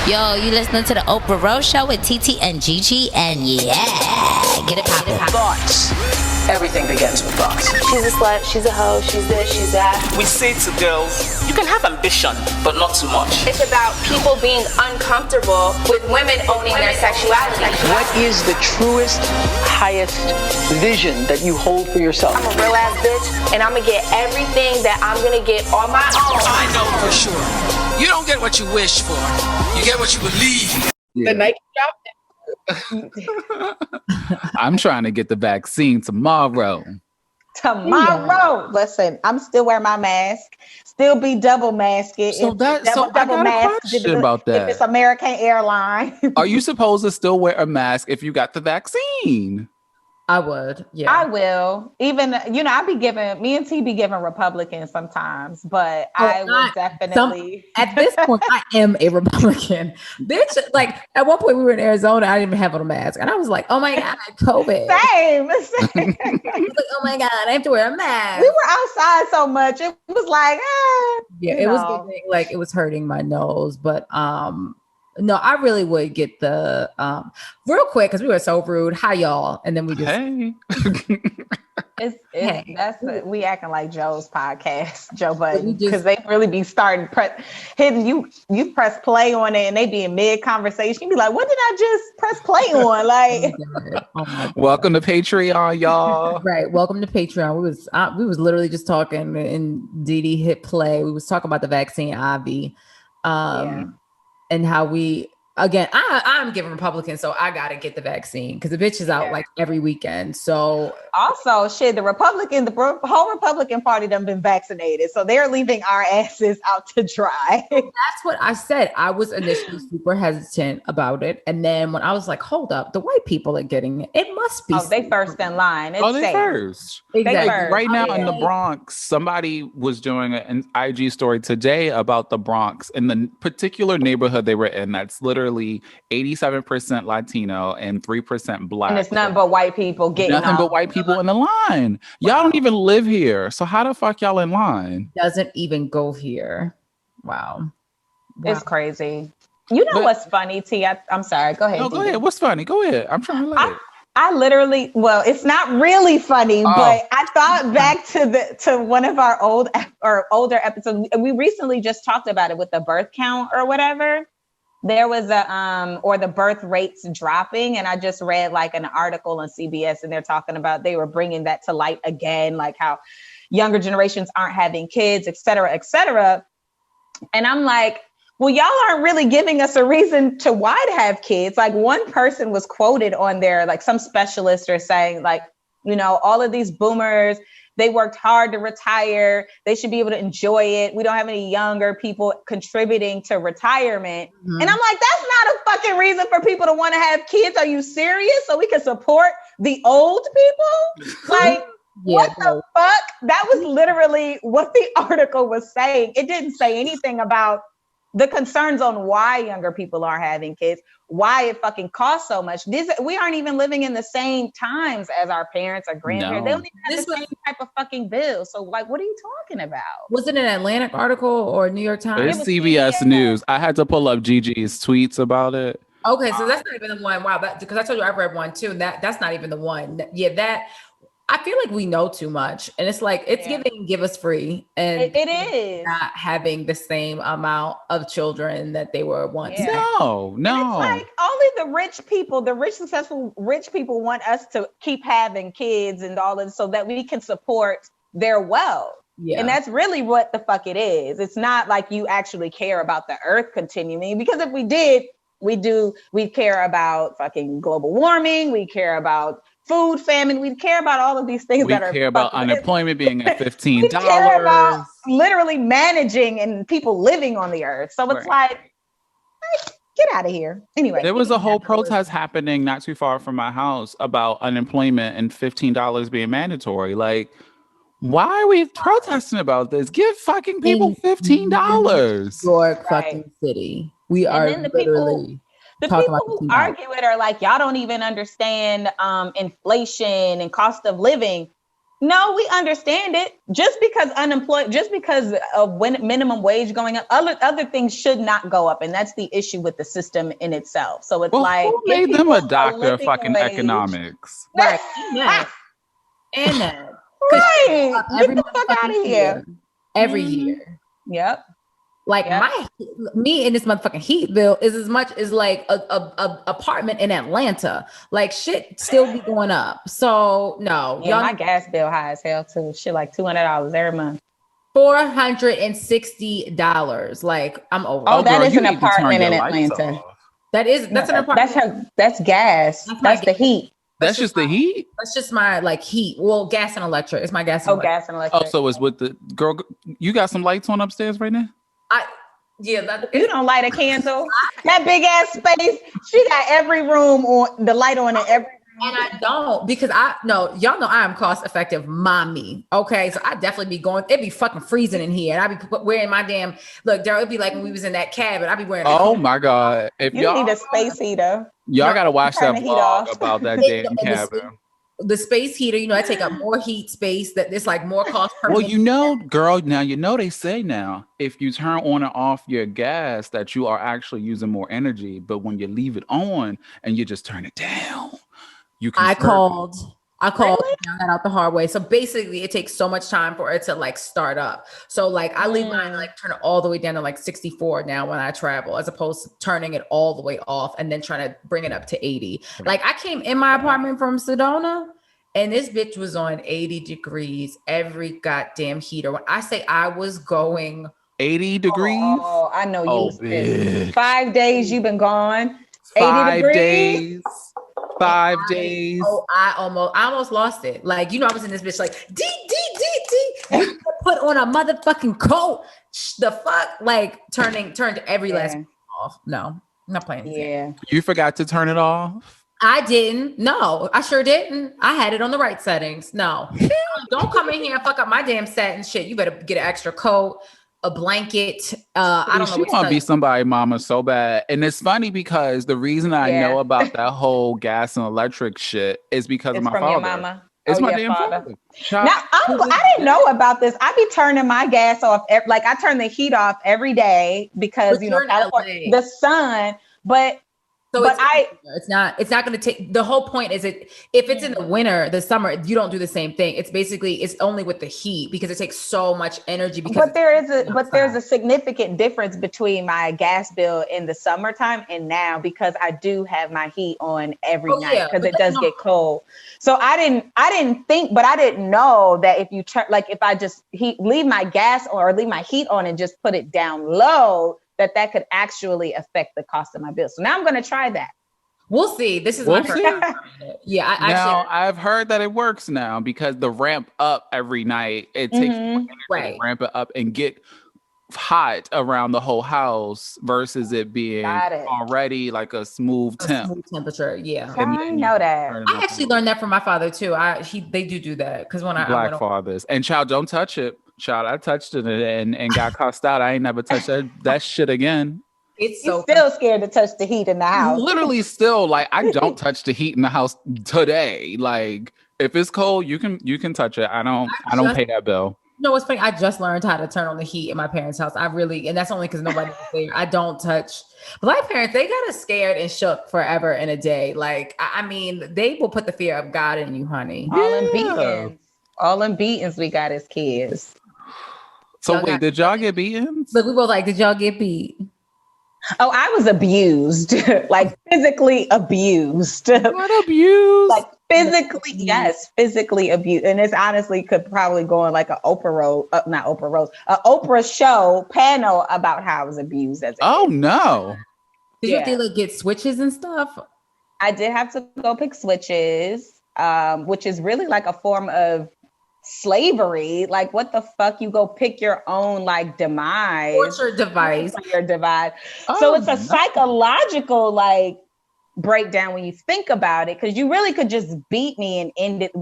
Yo, you listening to the Oprah Rose Show with TT and Gigi, and yeah, get it poppin'. Thoughts. Everything begins with thoughts. She's a slut, she's a hoe, she's this, she's that. We say to girls, you can have ambition, but not too much. It's about people being uncomfortable with women owning their sexuality. What is the truest, highest vision that you hold for yourself? I'm a real ass bitch, and I'm gonna get everything that I'm gonna get on my own. I know for sure. You don't get what you wish for. You get what you believe. The Nike drop. I'm trying to get the vaccine tomorrow. Listen, I'm still wearing my mask. Still be double masked. So I got a question about that. If it's American Airlines. Are you supposed to still wear a mask if you got the vaccine? I would, yeah. I will. Even, me and T be giving Republicans sometimes, but I will definitely. At this point, I am a Republican. Bitch, like, at one point we were in Arizona, I didn't even have on a mask. And I was like, oh my God, COVID. Same. I was like, oh my God, I have to wear a mask. We were outside so much. It was like, was getting, like, it was hurting my nose. But, no, I really would get the real quick because we were so rude. Hi, y'all, and then we just we acting like Joe's podcast, Joe Budden, because they really be starting hitting you. You press play on it, and they be in mid conversation. You be like, "What did I just press play on?" Like, welcome to Patreon, y'all. Right, welcome to Patreon. We was literally just talking, and Dee Dee hit play. We was talking about the vaccine, Ivy. And how I'm giving Republican, so I gotta get the vaccine because the bitch is out like every weekend. So also, the whole Republican Party done been vaccinated, so they're leaving our asses out to dry. That's what I said. I was initially super hesitant about it, and then when I was like, "Hold up, the white people are getting it. It must be." Oh, they first in line. They first. Exactly. Like right now in the Bronx, somebody was doing an IG story today about the Bronx in the particular neighborhood they were in. That's literally 87% Latino and 3% Black. And it's nothing but white people getting nothing but white people in the line. Y'all don't even live here. So how the fuck y'all in line? Doesn't even go here. Wow. It's crazy. You know what's funny, T? I'm sorry. Go ahead. No, go ahead. What's funny? Go ahead. I'm trying to let I literally, it's not really funny, but I thought back to one of our older episodes. We recently just talked about it with the birth count or whatever. There was the birth rates dropping, and I just read like an article on CBS, and they're talking about they were bringing that to light again, like how younger generations aren't having kids, et cetera, et cetera. And I'm like, well, y'all aren't really giving us a reason to why to have kids. Like one person was quoted on there, like some specialists are saying, like, all of these boomers, they worked hard to retire. They should be able to enjoy it. We don't have any younger people contributing to retirement. Mm-hmm. And I'm like, that's not a fucking reason for people to want to have kids. Are you serious? So we can support the old people? Like, what the fuck? That was literally what the article was saying. It didn't say anything about the concerns on why younger people are having kids, why it fucking costs so much. We aren't even living in the same times as our parents or grandparents. No. They don't even have the same type of fucking bill. So like, what are you talking about? Was it an Atlantic article or New York Times? It's CBS News. I had to pull up Gigi's tweets about it. Okay, so that's not even the one. Wow, because I told you I read one too. And that's not even the one. Yeah, I feel like we know too much, and it's like it's give us free, and it is not having the same amount of children that they were once. Yeah. No. And it's like only the rich people, successful rich people, want us to keep having kids and all of so that we can support their wealth. Yeah. And that's really what the fuck it is. It's not like you actually care about the earth continuing, because if we did, we care about fucking global warming. We care about food famine. We care about all of these things we care about unemployment being at $15. We care about literally managing and people living on the earth. So it's like, get out of here. Anyway. There was a whole protest happening not too far from my house about unemployment and $15 being mandatory. Like, why are we protesting about this? Give fucking people $15. York fucking city. We are literally... The people who argue it are like, y'all don't even understand inflation and cost of living. No, we understand it. Just because of minimum wage going up, other things should not go up, and that's the issue with the system in itself. So it's like, who made them a doctor of fucking economics? Right. And that. Right. Every Get the fuck out of here. Every year. Yep. Like me and this motherfucking heat bill is as much as like a apartment in Atlanta. Like shit still be going up. So no, yeah, my gas bill high as hell too. Shit, like $200 every month. $460. Like I'm over. Oh, that is an apartment in Atlanta. That's an apartment. That's gas. That's the heat. That's just the heat? That's just my like heat. Well, gas and electric. It's my gas and electric. Gas and electric. Oh, so it's with the girl. You got some lights on upstairs right now? You don't light a candle. That big ass space. She got every room on the light on in every room. And I don't, because y'all know I am cost effective mommy. Okay. So I definitely be going, it'd be fucking freezing in here. And I'd be wearing my damn, look, there it'd be like when we was in that cabin, I'd be wearing. Oh my God. If you need a space heater. Y'all got to watch that vlog about that damn cabin. The space heater, I take up more heat space, that it's like more cost per Well, girl, now they say now if you turn on and off your gas that you are actually using more energy, but when you leave it on and you just turn it down, you can. I called I found that out the hard way. So basically it takes so much time for it to like start up. So like I leave mine, like turn it all the way down to like 64 now when I travel, as opposed to turning it all the way off and then trying to bring it up to 80. Like I came in my apartment from Sedona and this bitch was on 80 degrees, every goddamn heater. When I say I was going 80 degrees. Oh, I know you. 5 days you've been gone. 5 days. 5 days. Oh, I almost lost it. Like, I was in this bitch like D. And put on a motherfucking coat. The fuck, like turned every last off. No, I'm not playing. Yeah. You forgot to turn it off? I didn't. No, I sure didn't. I had it on the right settings. No, don't come in here and fuck up my damn set and shit. You better get an extra coat, a blanket. I don't know. She want to be somebody mama so bad. And it's funny because the reason I know about that whole gas and electric shit is because of my father. Your mama. It's my damn father. Now, I didn't know about this. I be turning my gas off. Like I turn the heat off every day because, California, the sun, but it's not going to take, the whole point is if it's in the winter, the summer, you don't do the same thing. It's only with the heat because it takes so much energy. But there's a significant difference between my gas bill in the summertime and now, because I do have my heat on every night because it does get cold. So I didn't think, but I didn't know that if you turn, like if I just leave my gas or leave my heat on and just put it down low, that could actually affect the cost of my bill. So now I'm going to try that. We'll see. This is my first time. Yeah. I've heard that it works now because the ramp up every night, it takes to ramp it up and get hot around the whole house versus it being already like a smooth temperature. Yeah. I know that. I actually learned that from my father too. They do that because when Black fathers. And child, don't touch it. Child, I touched it and got cussed out. I ain't never touched that shit again. It's so still scared to touch the heat in the house. Literally still, like, I don't touch the heat in the house today. Like, if it's cold, you can touch it. I don't pay that bill. No, what's funny, I just learned how to turn on the heat in my parents' house. And that's only because nobody was there. I don't touch. Black parents, they got us scared and shook forever in a day. Like, I mean, they will put the fear of God in you, honey. All in beatings we got as kids. So wait, did y'all get beaten? Look, we both like, did y'all get beat? Oh, I was abused, like physically abused. What abused? Like physically abused. And it's honestly could probably go on like an Oprah show panel about how I was abused as a kid. No. Did you have to like get switches and stuff? I did have to go pick switches, which is really like a form of slavery. Like, what the fuck? You go pick your own like demise. Torture device. Your device. So it's a psychological like breakdown when you think about it, because you really could just beat me and end it.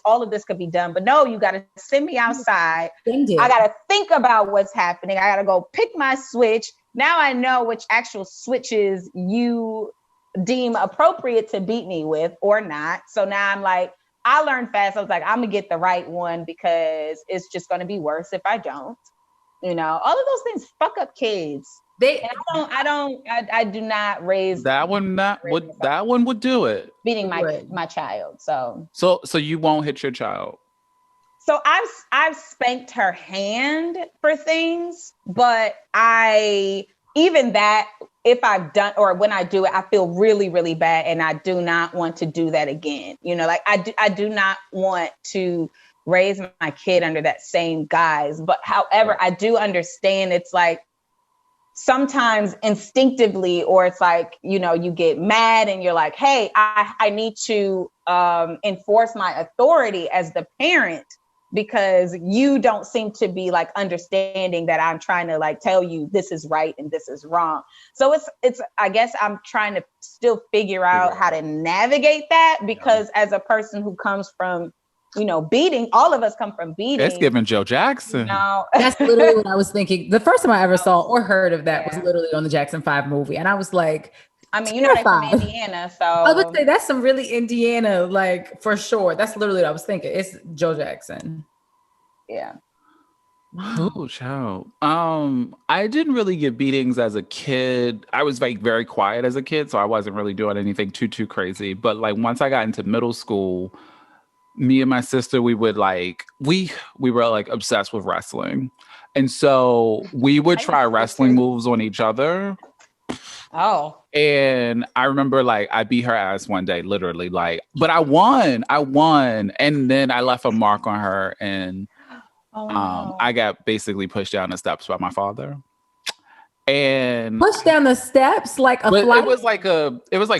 All of this could be done, but no, you got to send me outside. I got to think about what's happening. I got to go pick my switch. Now I know which actual switches you deem appropriate to beat me with or not. So now I'm like, I learned fast. I was like, I'm gonna get the right one because it's just gonna be worse if I don't. You know, all of those things fuck up kids. I do not raise that one. That one would do it. Beating my child. So you won't hit your child. So I've spanked her hand for things, but even that, if I've done, or when I do it, I feel really, really bad. And I do not want to do that again. You know, like I do not want to raise my kid under that same guise. But however, I do understand it's like sometimes instinctively, or it's like, you know, you get mad and you're like, hey, I need to enforce my authority as the parent, because you don't seem to be like understanding that I'm trying to like tell you this is right and this is wrong. So it's I guess I'm trying to still figure out how to navigate that, because as a person who comes from, you know, beating, all of us come from beating. It's giving Joe Jackson. You know? That's literally what I was thinking. The first time I ever saw or heard of that was literally on the Jackson 5 movie. And I was like, I mean, you know, they're from Indiana, so I would say that's some really Indiana, like for sure. That's literally what I was thinking. It's Joe Jackson. Yeah. Oh, child. I didn't really get beatings as a kid. I was like very quiet as a kid, so I wasn't really doing anything too crazy. But like once I got into middle school, me and my sister, we would like we were like obsessed with wrestling, and so we would try wrestling moves on each other. Oh. And I remember like I beat her ass one day, literally, like, but I won. And then I left a mark on her, and I got basically pushed down the steps by my father. And pushed down the steps like a flight? It was like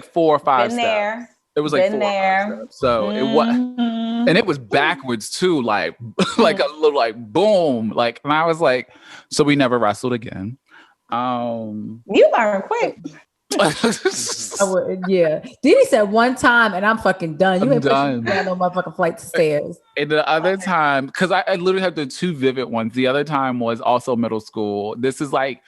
4 or 5 steps. It was like 4 or 5 steps. So it was, and it was backwards too, like like a little like boom, like, and I was like, so we never wrestled again. You learn quick. Yeah. Diddy said one time and I'm fucking done. You ain't done. pushing down no motherfucking flight of stairs. And the other time, because I literally have the 2 vivid ones. The other time was also middle school. This is like,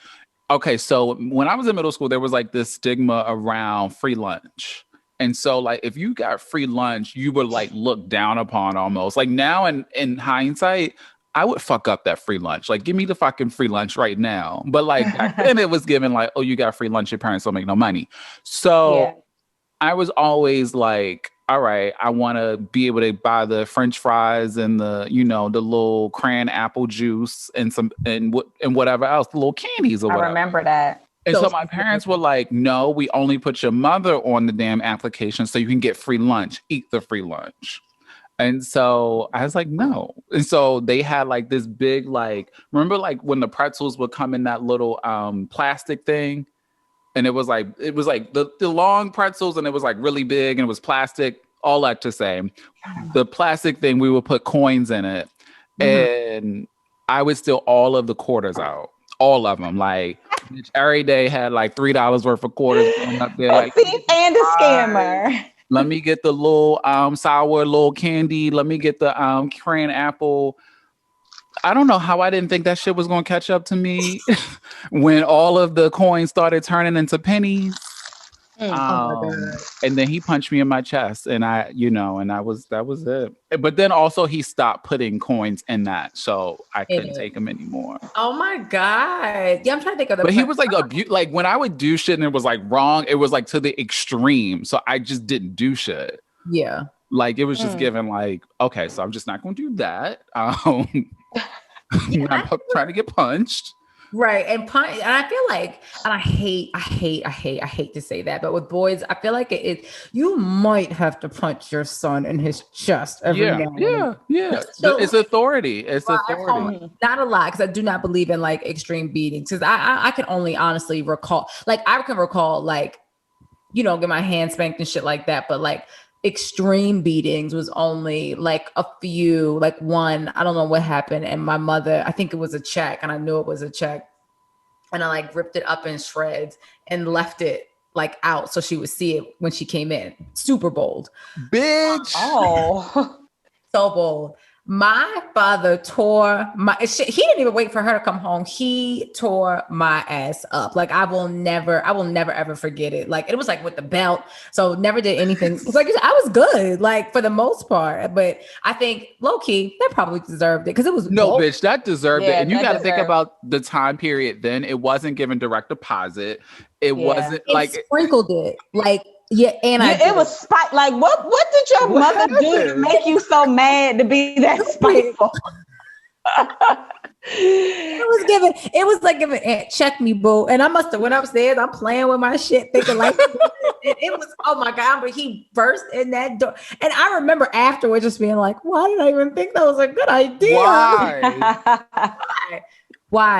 okay, so when I was in middle school, there was like this stigma around free lunch. And so like if you got free lunch, you were like looked down upon almost. Like now in hindsight, I would fuck up that free lunch. Like, give me the fucking free lunch right now. But like back then it was given like, oh, you got free lunch, your parents don't make no money. So I was always like, all right, I want to be able to buy the French fries and the, you know, the little cran apple juice and whatever else, the little candies or whatever. I remember that. And so my parents were like, no, we only put your mother on the damn application so you can get free lunch. Eat the free lunch. And so I was like, no. And so they had like this big, like, remember like when the pretzels would come in that little plastic thing? And it was like the long pretzels, and it was like really big and it was plastic, all that to say. The plastic thing, we would put coins in it. And I would steal all of the quarters out. All of them. Like every day had like $3 worth of quarters going up there. Like, thief and a scammer. Let me get the little sour little candy. Let me get the cran apple. I don't know how I didn't think that shit was going to catch up to me when all of the coins started turning into pennies. And then he punched me in my chest, and that was it. But then also he stopped putting coins in that, so I couldn't take them anymore. Oh my God. Yeah, I'm trying to think of that. But he was like like when I would do shit and it was like wrong, it was like to the extreme. So I just didn't do shit. Yeah. Like it was just given like, okay, so I'm just not gonna do that. I'm trying to get punched. Right. And I feel like, and I hate to say that, but with boys, I feel like you might have to punch your son in his chest every now and then. Yeah. So, it's authority. It's authority. Not a lot, because I do not believe in like extreme beatings. Because I can only honestly recall, like I can recall like, you know, get my hand spanked and shit like that. But like extreme beatings was only like a few, like one, I don't know what happened. And my mother, I think it was a check, and I knew it was a check. And I like ripped it up in shreds and left it like out so she would see it when she came in. Super bold. Bitch. Oh. So bold. My father tore my shit. He didn't even wait for her to come home. He tore my ass up. Like I will never ever forget it. Like it was like with the belt. So never did anything. It's like I was good, like for the most part. But I think low key, that probably deserved it because it was bitch, that deserved it. And you got to think deserved. about the time period then. It wasn't given direct deposit. It wasn't it like sprinkled it. Like and it was spite. Like what did your mother do to make you so mad to be that spiteful? It was like giving check me, boo. And I must have went upstairs. I'm playing with my shit, thinking like it was, oh my God, but he burst in that door. And I remember afterwards just being like, why did I even think that was a good idea? why? Why?